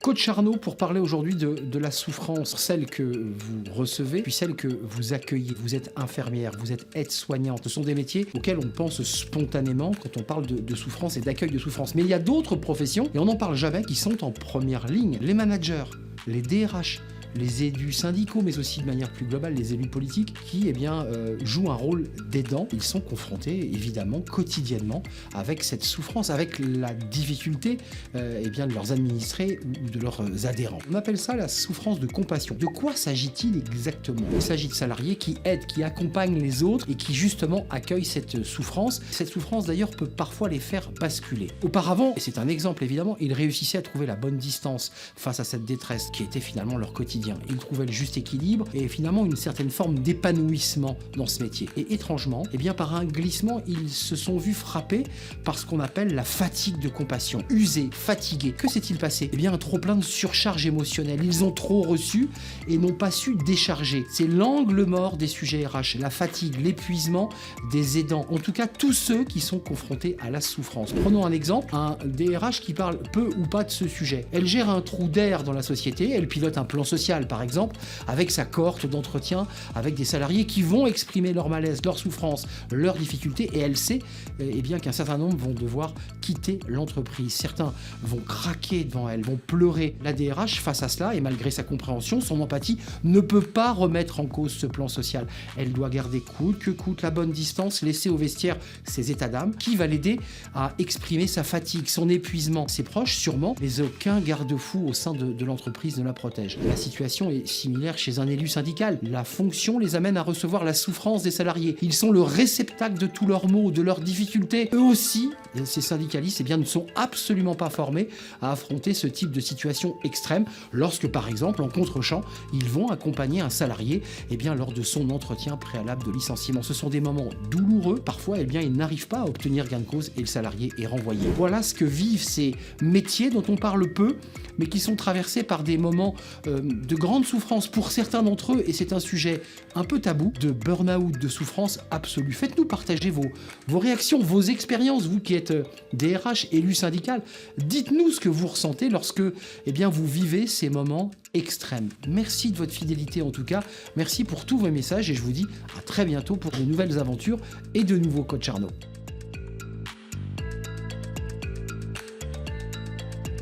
Coach Arnaud pour parler aujourd'hui de la souffrance, celle que vous recevez, puis celle que vous accueillez. Vous êtes infirmière, vous êtes aide-soignante. Ce sont des métiers auxquels on pense spontanément quand on parle de souffrance et d'accueil de souffrance. Mais il y a d'autres professions, et on n'en parle jamais, qui sont en première ligne. Les managers, les DRH, les élus syndicaux, mais aussi de manière plus globale, les élus politiques qui jouent un rôle d'aidant. Ils sont confrontés évidemment quotidiennement avec cette souffrance, avec la difficulté de leurs administrés ou de leurs adhérents. On appelle ça la souffrance de compassion. De quoi s'agit-il exactement? Il s'agit de salariés qui aident, qui accompagnent les autres et qui justement accueillent cette souffrance. Cette souffrance d'ailleurs peut parfois les faire basculer. Auparavant, et c'est un exemple évidemment, ils réussissaient à trouver la bonne distance face à cette détresse qui était finalement leur quotidien. Ils trouvaient le juste équilibre et finalement une certaine forme d'épanouissement dans ce métier. Et étrangement, par un glissement, ils se sont vus frappés par ce qu'on appelle la fatigue de compassion. Usés, fatigués. Que s'est-il passé? Un trop-plein de surcharge émotionnelle. Ils ont trop reçu et n'ont pas su décharger. C'est l'angle mort des sujets RH, la fatigue, l'épuisement des aidants. En tout cas, tous ceux qui sont confrontés à la souffrance. Prenons un exemple, un DRH qui parle peu ou pas de ce sujet. Elle gère un trou d'air dans la société, elle pilote un plan social par exemple, avec sa cohorte d'entretien, avec des salariés qui vont exprimer leur malaise, leur souffrance, leurs difficultés, et elle sait qu'un certain nombre vont devoir quitter l'entreprise. Certains vont craquer devant elle, vont pleurer. La DRH, face à cela, et malgré sa compréhension, son empathie, ne peut pas remettre en cause ce plan social. Elle doit garder coûte que coûte la bonne distance, laisser au vestiaire ses états d'âme, qui va l'aider à exprimer sa fatigue, son épuisement. Ses proches, sûrement, mais aucun garde-fou au sein de l'entreprise ne la protège. La situation est similaire chez un élu syndical. La fonction les amène à recevoir la souffrance des salariés. Ils sont le réceptacle de tous leurs maux, de leurs difficultés. Eux aussi, ces syndicalistes, ne sont absolument pas formés à affronter ce type de situation extrême lorsque, par exemple, en contre-champ, ils vont accompagner un salarié lors de son entretien préalable de licenciement. Ce sont des moments douloureux. Parfois, ils n'arrivent pas à obtenir gain de cause et le salarié est renvoyé. Voilà ce que vivent ces métiers dont on parle peu, mais qui sont traversés par des moments de grande souffrance pour certains d'entre eux, et c'est un sujet un peu tabou, de burn-out, de souffrance absolue. Faites-nous partager vos réactions, vos expériences, vous qui êtes DRH, élu syndical. Dites-nous ce que vous ressentez lorsque vous vivez ces moments extrêmes. Merci de votre fidélité en tout cas, merci pour tous vos messages et je vous dis à très bientôt pour de nouvelles aventures et de nouveaux Coach Arnaud.